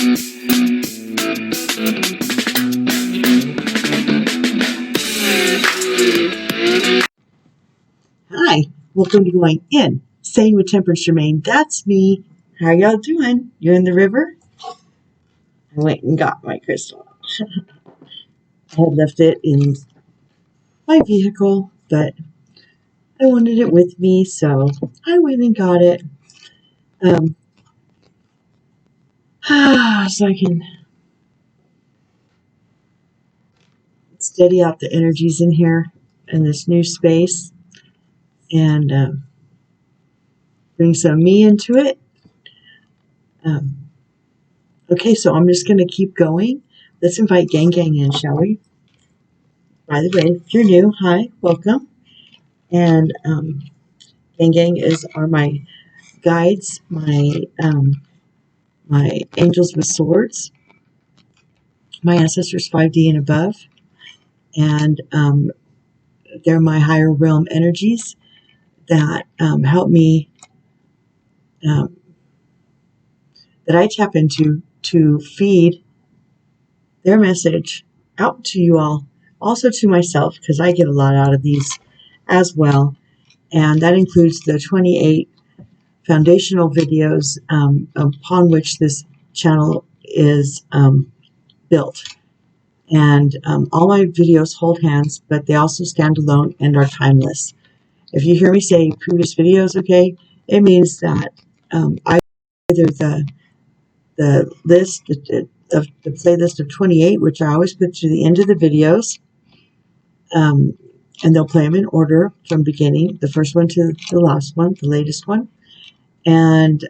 Hi, welcome to Going In, Sane with Temperance Germain. That's me. How y'all doing? You in the river? I went and got my crystal. I had left it in my vehicle, but I wanted it with me, so I went and got it. So I can steady out the energies in here in this new space and bring some me into it. Okay, so I'm just going to keep going. Let's invite Gang in, shall we? By the way, if you're new, hi, welcome. And Gang are my guides, my angels with swords, my ancestors 5D and above, and they're my higher realm energies that help me, that I tap into to feed their message out to you all, also to myself, because I get a lot out of these as well. And that includes the 28 foundational videos upon which this channel is built. And all my videos hold hands, but they also stand alone and are timeless. If you hear me say previous videos, okay, it means that either the list, the playlist of 28, which I always put to the end of the videos, and they'll play them in order from beginning, the first one to the last one, the latest one. And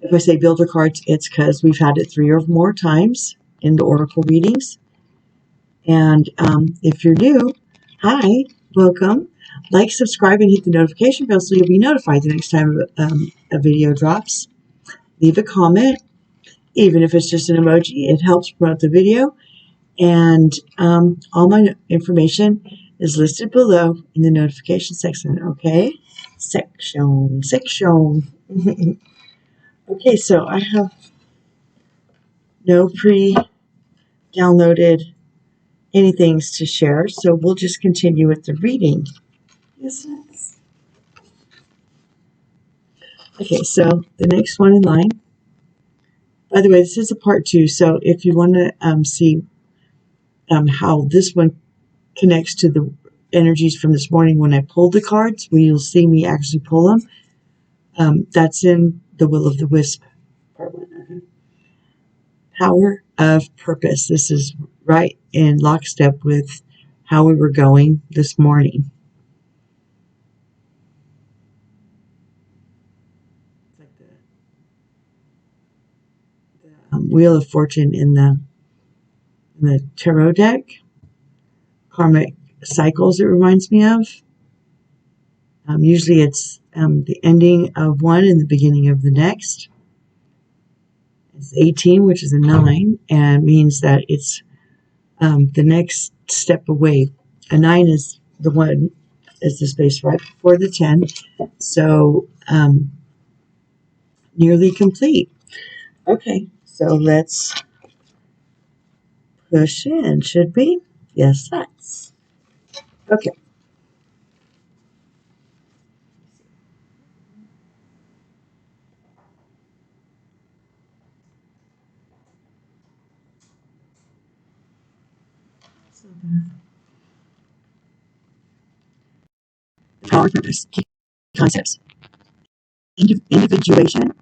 if I say builder cards, it's because we've had it 3 or more times in the oracle readings. And if you're new, hi, welcome. Like, subscribe, and hit the notification bell so you'll be notified the next time a video drops. Leave a comment, even if it's just an emoji. It helps promote the video. And all my information is listed below in the notification section, okay? Section. Okay, so I have no pre-downloaded anything to share, so we'll just continue with the reading. Yes. Okay, so the next one in line. By the way, this is a part 2, so if you want to see how this one connects to the energies from this morning when I pulled the cards, where you'll see me actually pull them, that's in the Will of the Wisp, part 1. Power of Purpose. This is right in lockstep with how we were going this morning. It's like the Wheel of Fortune in the tarot deck. Karmic cycles, it reminds me of. Usually it's the ending of one and the beginning of the next. It's 18, which is a 9, and means that it's the next step away. A 9 is the one, is the space right before the 10. So nearly complete. Okay, so let's push in, should we? Yes, let's. Okay. So the power of purpose, key concepts. Individuation,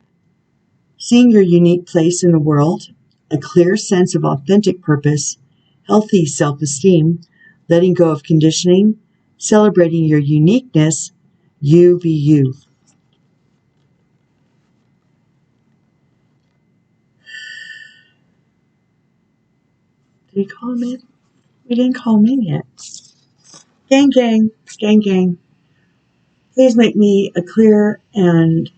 seeing your unique place in the world, a clear sense of authentic purpose, healthy self-esteem, letting go of conditioning, celebrating your uniqueness, you be you. Did we call him in? We didn't call him in yet. Gang. Please make me a clear and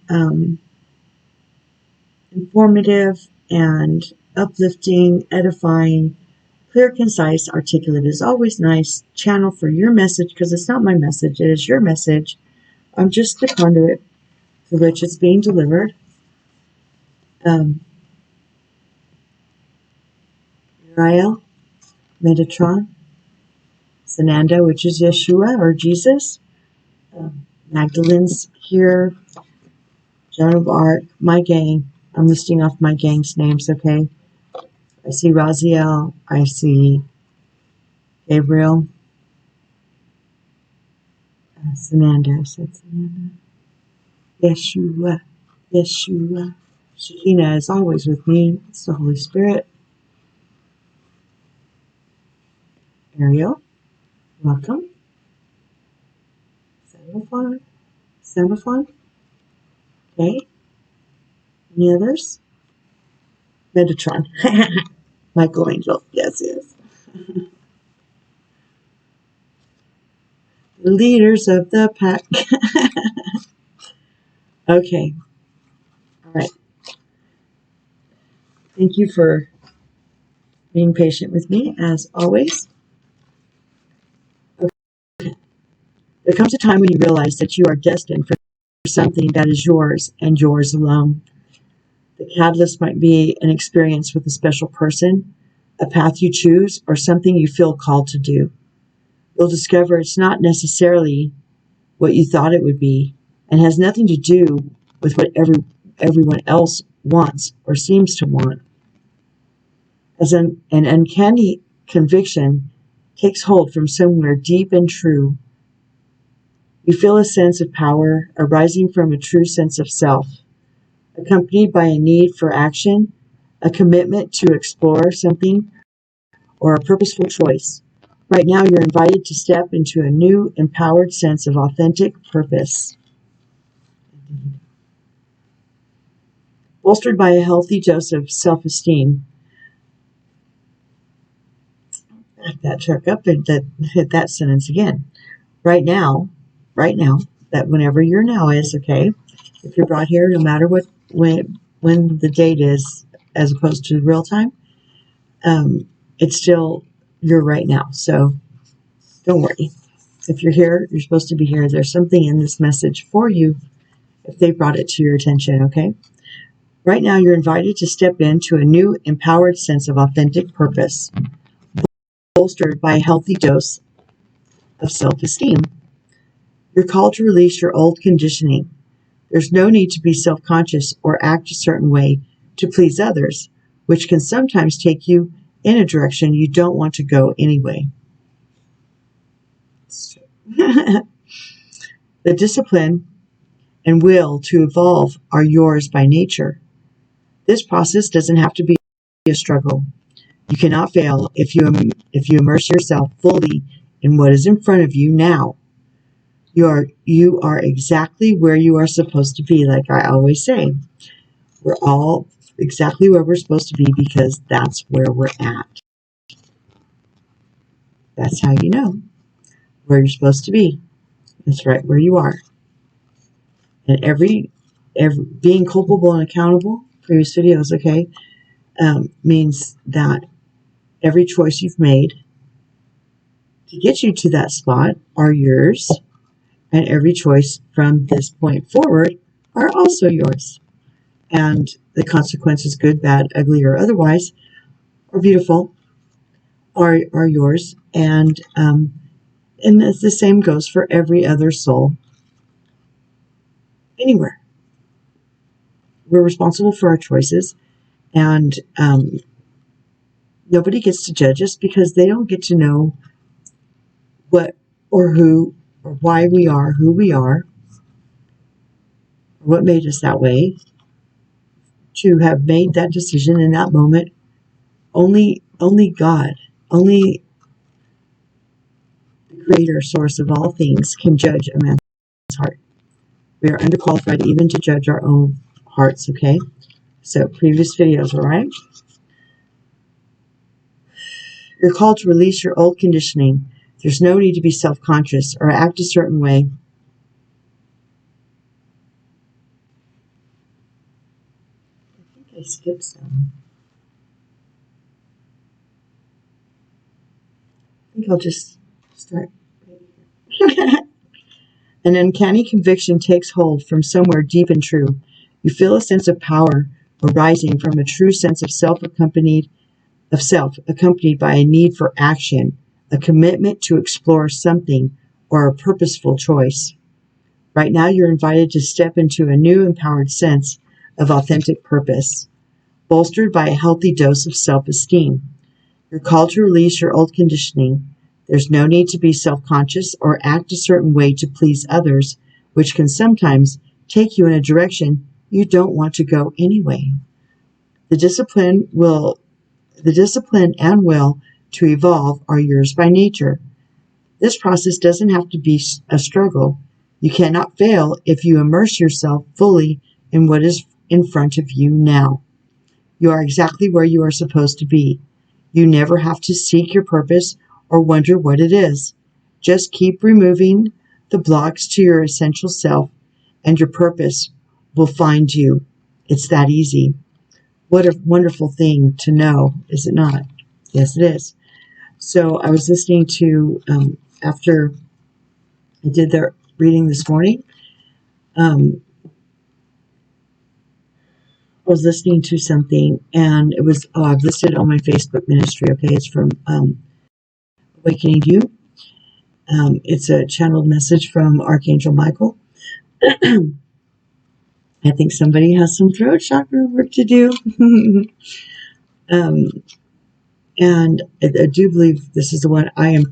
informative and uplifting, edifying, clear, concise, articulate is always nice channel for your message, because it's not my message, it is your message. I'm just the conduit through which it's being delivered. Rael, Metatron, Sananda, which is Yeshua or Jesus. Magdalene's here. Joan of Arc, my gang. I'm listing off my gang's names, okay? I see Raziel. I see Gabriel. Sananda. I said Sananda. Yeshua. Yeshua. Shekhinah is always with me. It's the Holy Spirit. Ariel, welcome. Sandalphon. Okay. Any others? Metatron. Michaelangel. Yes, yes. The leaders of the pack. Okay. All right. Thank you for being patient with me, as always. Okay. There comes a time when you realize that you are destined for something that is yours and yours alone. The catalyst might be an experience with a special person, a path you choose, or something you feel called to do. You'll discover it's not necessarily what you thought it would be and has nothing to do with what everyone else wants or seems to want. As an uncanny conviction takes hold from somewhere deep and true, you feel a sense of power arising from a true sense of self, accompanied by a need for action, a commitment to explore something, or a purposeful choice. Right now, you're invited to step into a new, empowered sense of authentic purpose. Bolstered by a healthy dose of self-esteem. Back that truck up and hit that sentence again. Right now, that whenever your now is, okay, if you're brought here, no matter when the date is, as opposed to real time, it's still your right now. So don't worry. If you're here, you're supposed to be here. There's something in this message for you if they brought it to your attention, okay? Right now, you're invited to step into a new, empowered sense of authentic purpose, bolstered by a healthy dose of self-esteem. You're called to release your old conditioning. There's no need to be self-conscious or act a certain way to please others, which can sometimes take you in a direction you don't want to go anyway. The discipline and will to evolve are yours by nature. This process doesn't have to be a struggle. You cannot fail if you immerse yourself fully in what is in front of you now. You are exactly where you are supposed to be, like I always say. We're all exactly where we're supposed to be because that's where we're at. That's how you know where you're supposed to be. It's right where you are. And every being culpable and accountable, previous videos, okay, means that every choice you've made to get you to that spot are yours, and every choice from this point forward are also yours. And the consequences, good, bad, ugly, or otherwise, or beautiful, are yours. And the same goes for every other soul anywhere. We're responsible for our choices, and nobody gets to judge us because they don't get to know what or who or why we are who we are, or what made us that way. To have made that decision in that moment, only God, only the creator, source of all things, can judge a man's heart. We are underqualified even to judge our own hearts, okay? So, previous videos, all right? You're called to release your old conditioning. There's no need to be self-conscious or act a certain way. I think I skipped some. I think I'll just start. An uncanny conviction takes hold from somewhere deep and true. You feel a sense of power arising from a true sense of self, accompanied of self, accompanied by a need for action, a commitment to explore something, or a purposeful choice. Right now, you're invited to step into a new empowered sense of authentic purpose, bolstered by a healthy dose of self-esteem. You're called to release your old conditioning. There's no need to be self-conscious or act a certain way to please others, which can sometimes take you in a direction you don't want to go anyway. The discipline and will to evolve are yours by nature. This process doesn't have to be a struggle. You cannot fail if you immerse yourself fully in what is in front of you now. You are exactly where you are supposed to be. You never have to seek your purpose or wonder what it is. Just keep removing the blocks to your essential self, and your purpose will find you. It's that easy. What a wonderful thing to know, is it not? Yes, it is. So I was listening to, after I did the reading this morning, I was listening to something, and it was, I've listed on my Facebook ministry, okay? It's from Awakening You. It's a channeled message from Archangel Michael. I think somebody has some throat chakra work to do. And I do believe this is the one I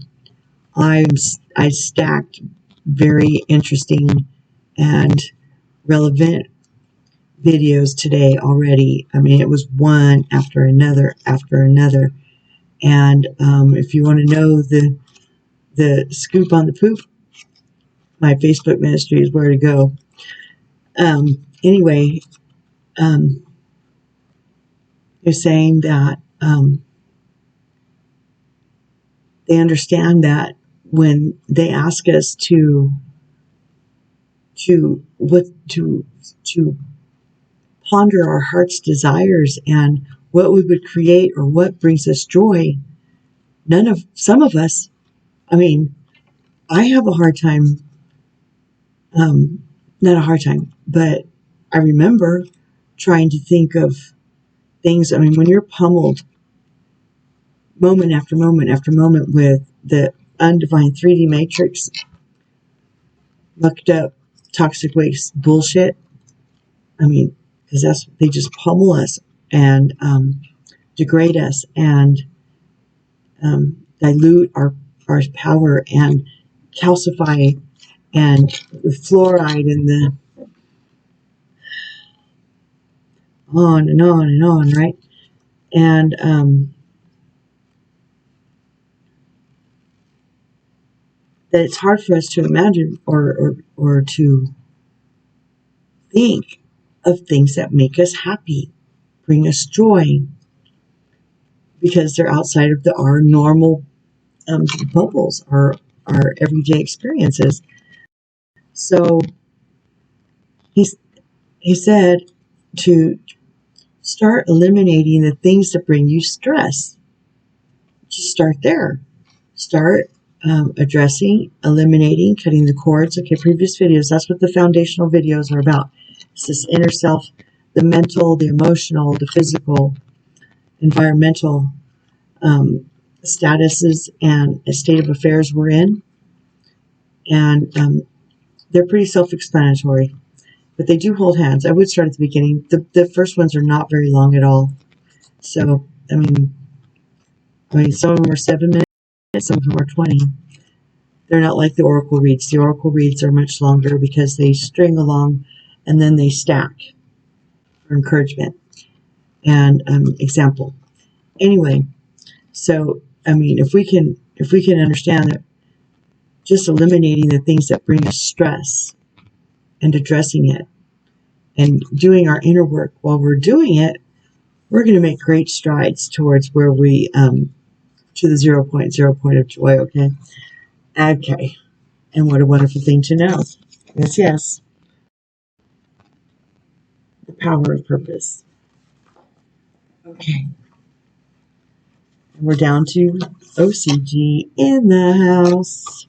stacked very interesting and relevant videos today already. I mean, it was one after another after another. And if you want to know the scoop on the poop, my Facebook ministry is where to go. Anyway, they're saying that they understand that when they ask us to ponder our heart's desires and what we would create or what brings us joy, some of us, I mean, I have a hard time, not a hard time, but I remember trying to think of things. I mean, when you're pummeled moment after moment after moment with the undefined 3D matrix, mucked up, toxic waste bullshit, I mean, because they just pummel us and degrade us and dilute our power and calcify and the fluoride and the on and on and on, right? And that it's hard for us to imagine or to think of things that make us happy, bring us joy, because they're outside of our normal bubbles, our everyday experiences. So he said to start eliminating the things that bring you stress. Just start there. Start addressing, eliminating, cutting the cords. Okay, previous videos, that's what the foundational videos are about. It's this inner self, the mental, the emotional, the physical, environmental statuses and a state of affairs we're in. And they're pretty self-explanatory, but they do hold hands. I would start at the beginning. The first ones are not very long at all. So, I mean, some of them are 7 minutes, some of them are 20. They're not like the oracle reads. The oracle reads are much longer because they string along and then they stack for encouragement and example. Anyway, so I mean, if we can understand that just eliminating the things that bring us stress and addressing it and doing our inner work while we're doing it, we're going to make great strides towards where we to the 0.0 point of joy. Okay. And what a wonderful thing to know. Yes. The power of purpose. Okay. And we're down to OCG in the house.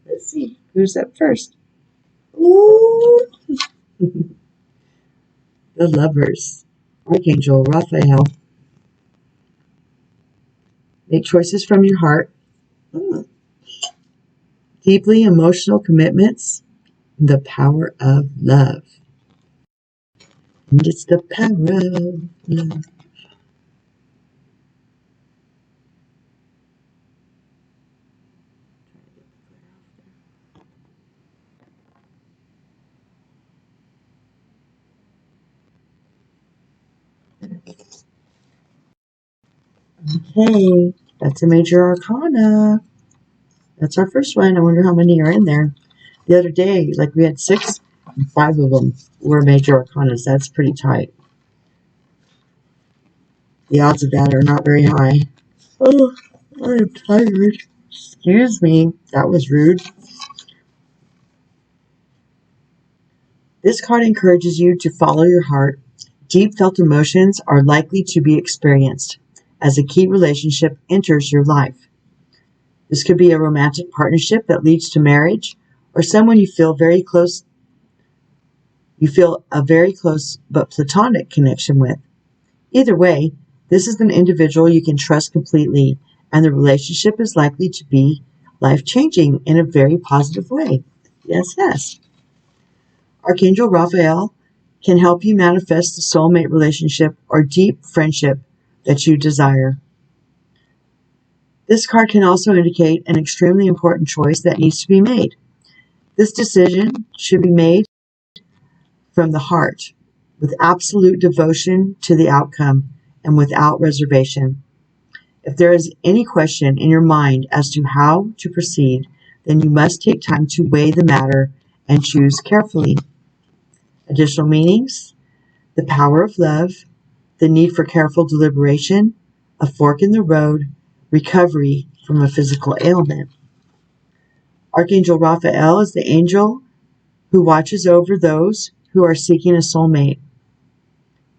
Let's see. Who's up first? Ooh. The Lovers. Archangel Raphael, make choices from your heart. Deeply emotional commitments, the power of love. And it's the power of love. Okay, that's a major arcana. That's our first one. I wonder how many are in there. The other day, like we had 6, and 5 of them were major arcanas. That's pretty tight. The odds of that are not very high. Oh, I am tired. Excuse me. That was rude. This card encourages you to follow your heart. Deep felt emotions are likely to be experienced as a key relationship enters your life. This could be a romantic partnership that leads to marriage, or someone you feel very close. You feel a very close but platonic connection with. Either way, this is an individual you can trust completely, and the relationship is likely to be life-changing in a very positive way. Yes, yes. Archangel Raphael can help you manifest the soulmate relationship or deep friendship that you desire. This card can also indicate an extremely important choice that needs to be made. This decision should be made from the heart, with absolute devotion to the outcome and without reservation. If there is any question in your mind as to how to proceed, then you must take time to weigh the matter and choose carefully. Additional meanings: the power of love, the need for careful deliberation, a fork in the road, recovery from a physical ailment. Archangel Raphael is the angel who watches over those who are seeking a soulmate.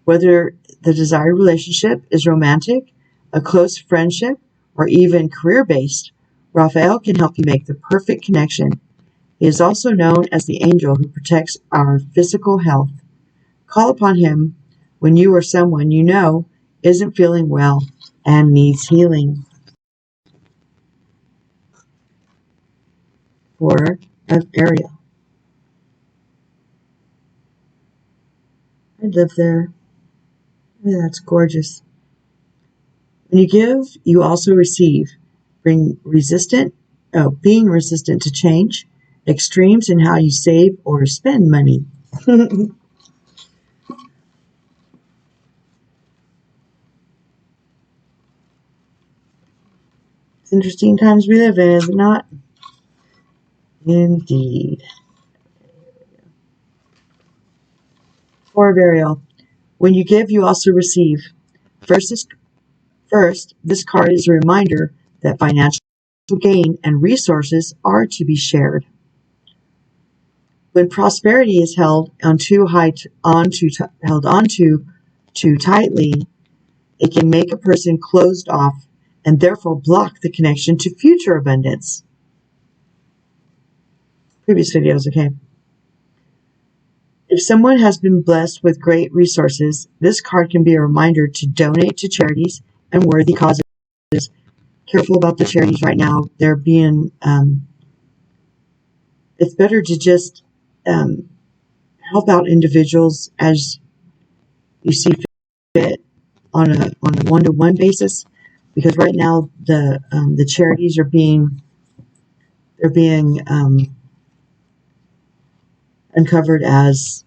Whether the desired relationship is romantic, a close friendship, or even career-based, Raphael can help you make the perfect connection. He is also known as the angel who protects our physical health. Call upon him when you or someone you know isn't feeling well and needs healing. 4 of Ariel. I live there. Oh, that's gorgeous. When you give, you also receive. Being resistant to change, extremes in how you save or spend money. It's interesting times we live in, is it not? Indeed. 4 of Ariel. When you give, you also receive. First, this card is a reminder that financial gain and resources are to be shared. When prosperity is held onto too tightly, it can make a person closed off and therefore block the connection to future abundance. Previous videos, okay. If someone has been blessed with great resources, this card can be a reminder to donate to charities and worthy causes. Careful about the charities right now. They're being, it's better to just help out individuals as you see fit on a one-to-one basis, because right now the charities are being uncovered as,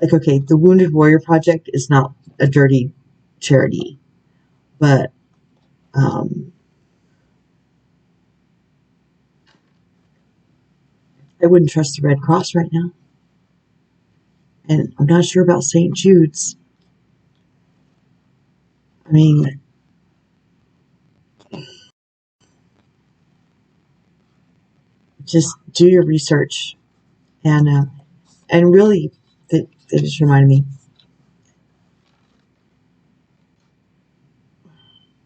like, okay, the Wounded Warrior Project is not a dirty charity, but I wouldn't trust the Red Cross right now, and I'm not sure about St. Jude's. I mean, just do your research, and really, that just reminded me.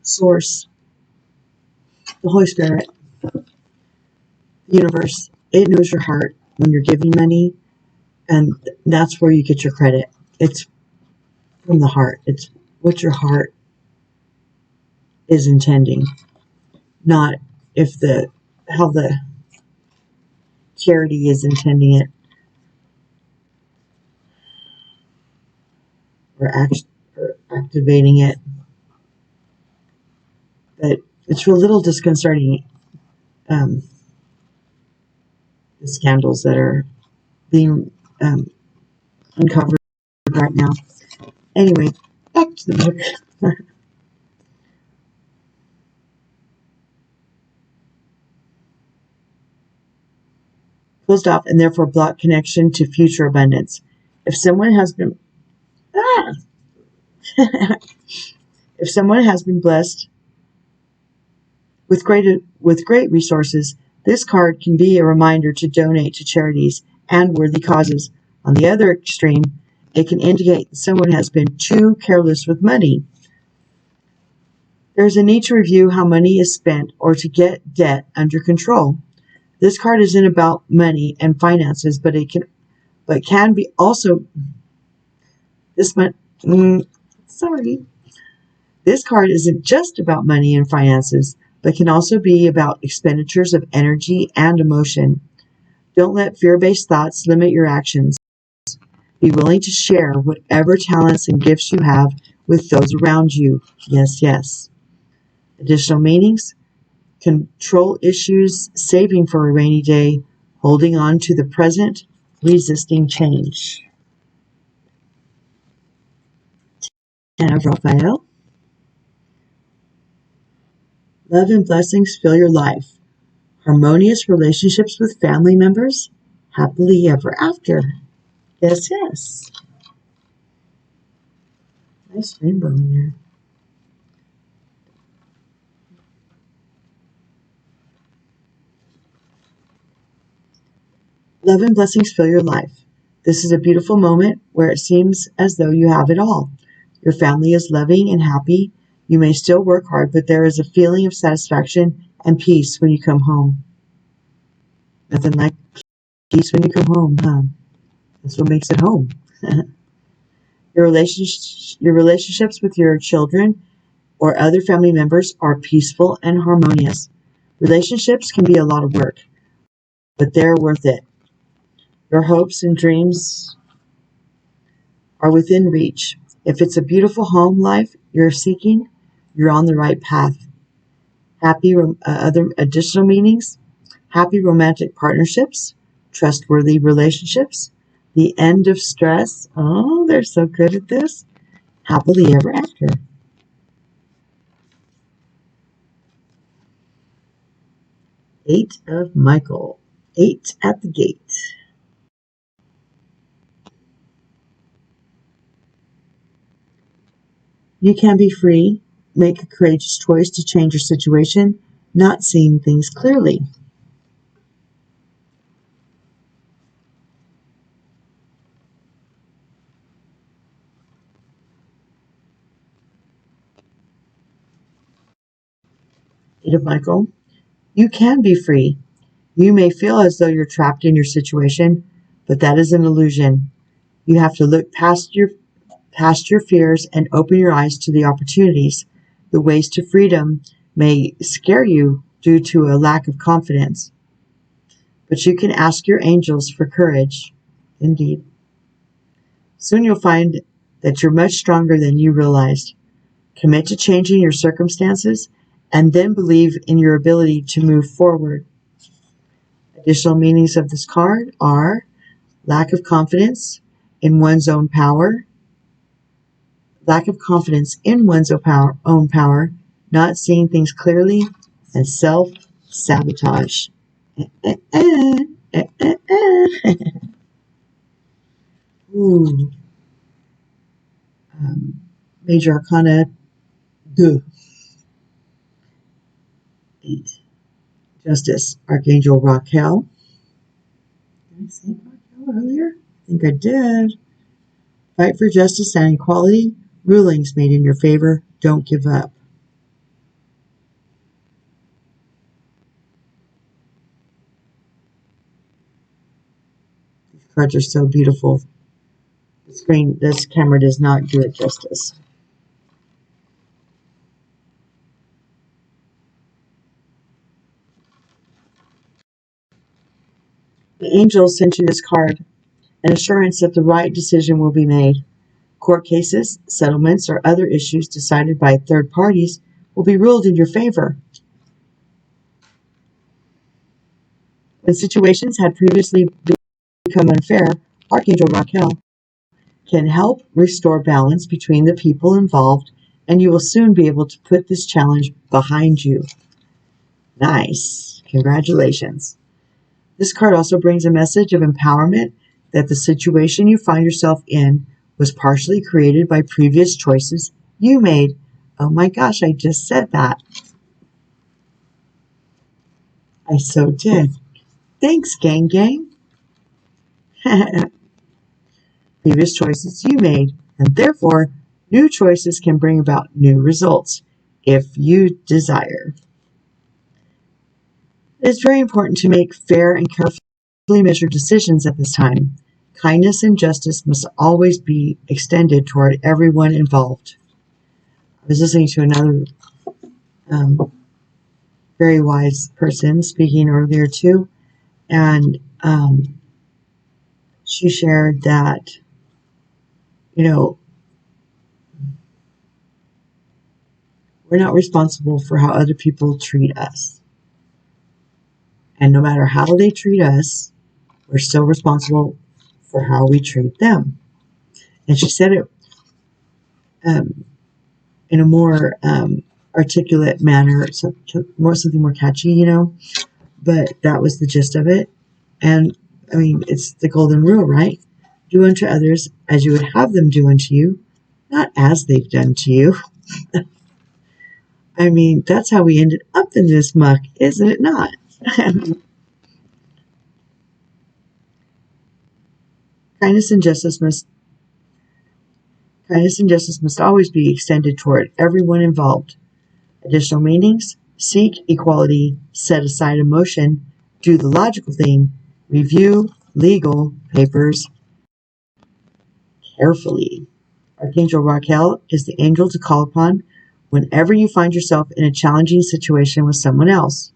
Source, the Holy Spirit, the universe, it knows your heart when you're giving money. And that's where you get your credit. It's from the heart. It's what your heart is intending, not if how the charity is intending it or activating it. But it's a little disconcerting, the scandals that are being uncovered right now. Anyway, back to the book. Closed off and therefore block connection to future abundance. If someone has been if someone has been blessed with great resources, this card can be a reminder to donate to charities and worthy causes. On the other extreme, it can indicate that someone has been too careless with money. There's a need to review how money is spent or to get debt under control. This card isn't about money and finances, but can be also this month. Sorry. This card isn't just about money and finances, but can also be about expenditures of energy and emotion. Don't let fear-based thoughts limit your actions. Be willing to share whatever talents and gifts you have with those around you. Yes, yes. Additional meanings: control issues, saving for a rainy day, holding on to the present, resisting change. And of Raphael. Love and blessings fill your life. Harmonious relationships with family members, happily ever after. Yes, yes. Nice rainbow in there. Love and blessings fill your life. This is a beautiful moment where it seems as though you have it all. Your family is loving and happy. You may still work hard, but there is a feeling of satisfaction and peace when you come home. Nothing like peace when you come home, huh? That's what makes it home. Your relationships with your children or other family members are peaceful and harmonious. Relationships can be a lot of work, but they're worth it. Your hopes and dreams are within reach. If it's a beautiful home life you're seeking, you're on the right path. Other additional meanings: happy romantic partnerships, trustworthy relationships, the end of stress. Oh, they're so good at this. Happily ever after. 8 of Michael. 8 at the gate. You can be free. Make a courageous choice to change your situation, not seeing things clearly. Eight of Michael. You can be free. You may feel as though you're trapped in your situation, but that is an illusion. You have to look past your fears and open your eyes to the opportunities. The ways to freedom may scare you due to a lack of confidence, but you can ask your angels for courage. Indeed. Soon you'll find that you're much stronger than you realized. Commit to changing your circumstances and then believe in your ability to move forward. Additional meanings of this card are lack of confidence in one's own power, not seeing things clearly, and self-sabotage. Ooh. Major Arcana 2. 8. Justice, Archangel Raquel. Did I say Raquel earlier? I think I did. Fight for justice and equality. Rulings made in your favor. Don't give up. These Cards are so beautiful. This camera does not do it justice. The angels sent you this card, an assurance that the right decision will be made. Court cases, settlements, or other issues decided by third parties will be ruled in your favor. When situations had previously become unfair, Archangel Raquel can help restore balance between the people involved, and you will soon be able to put this challenge behind you. Nice. Congratulations. This card also brings a message of empowerment that the situation you find yourself in was partially created by previous choices you made. Oh my gosh, I just said that. I so did. Thanks, gang gang. Previous choices you made, and therefore new choices can bring about new results if you desire. It's very important to make fair and carefully measured decisions at this time. Kindness and justice must always be extended toward everyone involved. I was listening to another very wise person speaking earlier too, and she shared that, we're not responsible for how other people treat us. And no matter how they treat us, we're still responsible for how we treat them. And she said it in a more articulate manner, something more catchy, but that was the gist of it. And I mean, it's the golden rule, right? Do unto others as you would have them do unto you, not as they've done to you. I mean, that's how we ended up in this muck, isn't it not? Kindness and justice must always be extended toward everyone involved. Additional meanings: seek equality, set aside emotion, do the logical thing, review legal papers carefully. Archangel Raquel is the angel to call upon whenever you find yourself in a challenging situation with someone else.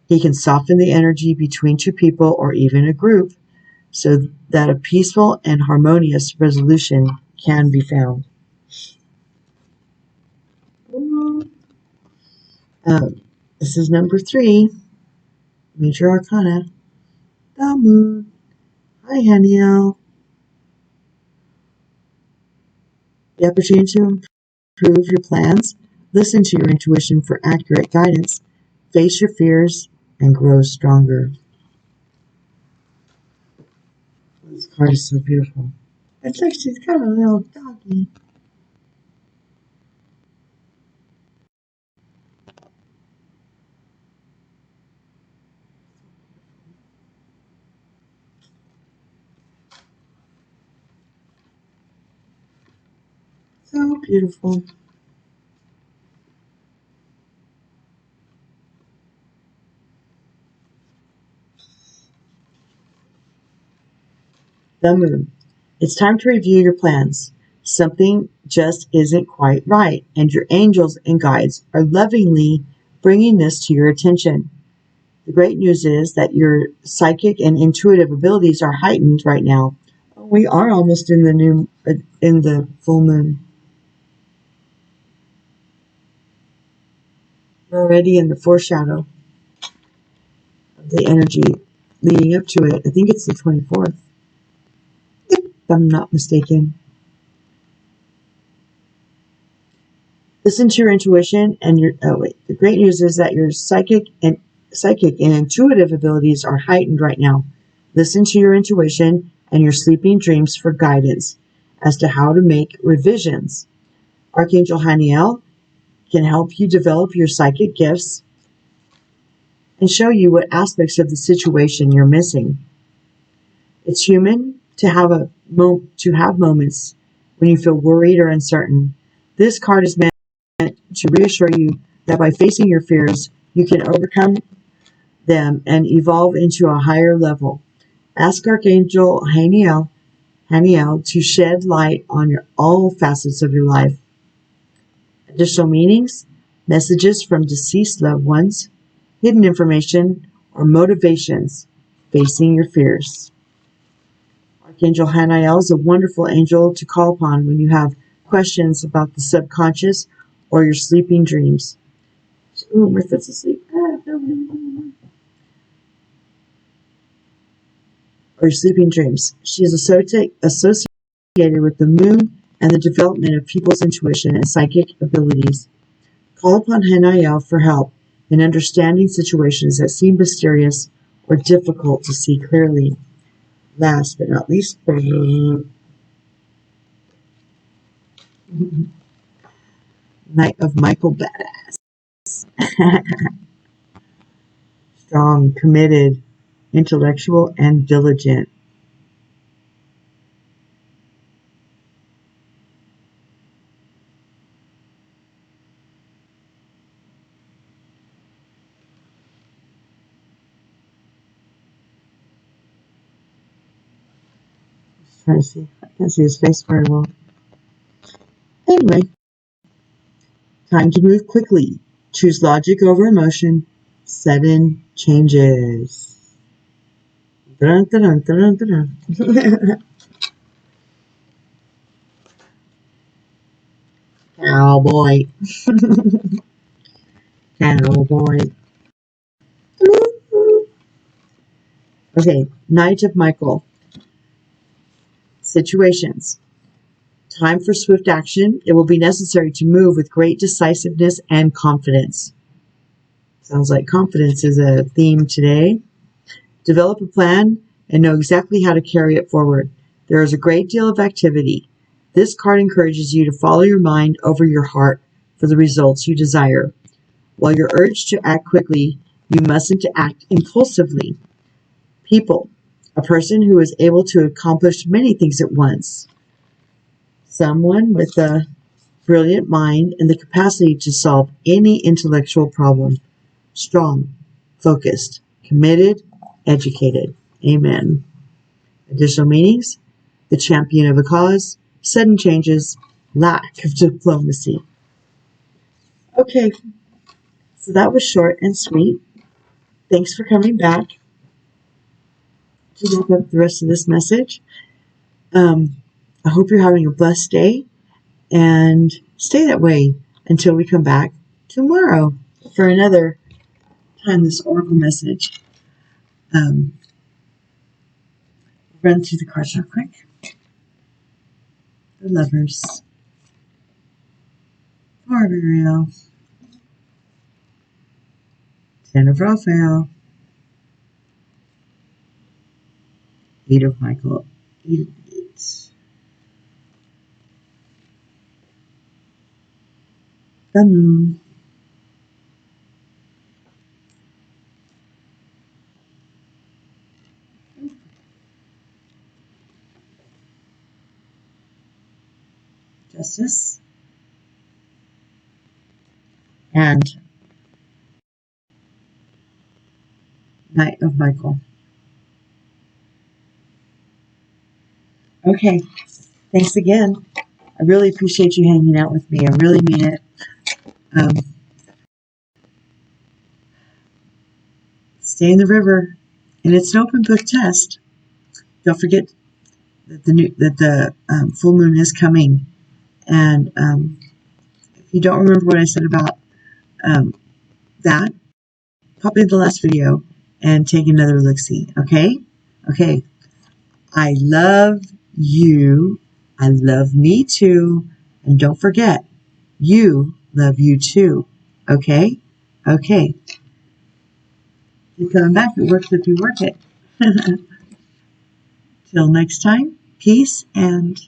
He can soften the energy between two people or even a group so that a peaceful and harmonious resolution can be found. This is number 3, Major Arcana, the Moon. Hi, Haniel. The opportunity to improve your plans, listen to your intuition for accurate guidance, face your fears, and grow stronger. This card is so beautiful. It's like she's got a little doggy. So beautiful. The Moon. It's time to review your plans. Something just isn't quite right, and your angels and guides are lovingly bringing this to your attention. The great news is that your psychic and intuitive abilities are heightened right now. We are almost in the full moon. We're already in the foreshadow of the energy leading up to it. I think it's the 24th, if I'm not mistaken. Listen to your intuition and the great news is that your psychic and intuitive abilities are heightened right now. Listen to your intuition and your sleeping dreams for guidance as to how to make revisions. Archangel Haniel can help you develop your psychic gifts and show you what aspects of the situation you're missing. It's human to have moments when you feel worried or uncertain. This card is meant to reassure you that by facing your fears, you can overcome them and evolve into a higher level. Ask Archangel Haniel to shed light on all facets of your life. Additional meanings, messages from deceased loved ones, hidden information, or motivations facing your fears. Archangel Haniel is a wonderful angel to call upon when you have questions about the subconscious or your sleeping dreams. Ooh, my foot's asleep. Or sleeping dreams. She is associated with the moon and the development of people's intuition and psychic abilities. Call upon Haniel for help in understanding situations that seem mysterious or difficult to see clearly. Last but not least, Knight of Michael Badass. Strong, committed, intellectual, and diligent. Just trying to see. I can't see his face very well. Anyway, time to move quickly. Choose logic over emotion. Sudden changes. Dun, dun, dun, dun, dun. Cowboy. Cowboy. Okay, Knight of Michael. Situations. Time for swift action. It will be necessary to move with great decisiveness and confidence. Sounds like confidence is a theme today. Develop a plan and know exactly how to carry it forward. There is a great deal of activity. This card encourages you to follow your mind over your heart for the results you desire. While you're urged to act quickly, you mustn't act impulsively. People. A person who is able to accomplish many things at once. Someone with a brilliant mind and the capacity to solve any intellectual problem. Strong, focused, committed, educated. Amen. Additional meanings, the champion of a cause, sudden changes, lack of diplomacy. Okay, so that was short and sweet. Thanks for coming back to wrap up the rest of this message. I hope you're having a blessed day, and stay that way until we come back tomorrow for another time this oracle message. Run through the cards real quick. The Lovers, Four of Ariel, Ten of Raphael, Eight of Michael, Eight of Beads, the Moon, Justice, and Knight of Michael. Okay, thanks again. I really appreciate you hanging out with me. I really mean it. Stay in the river, and it's an open book test. Don't forget that the full moon is coming, and if you don't remember what I said about that, pop in the last video and take another look-see. Okay? Okay. I love you. I love me too. And don't forget, you love you too. Okay? Okay. Keep coming back. It works if you work it. Till next time, peace and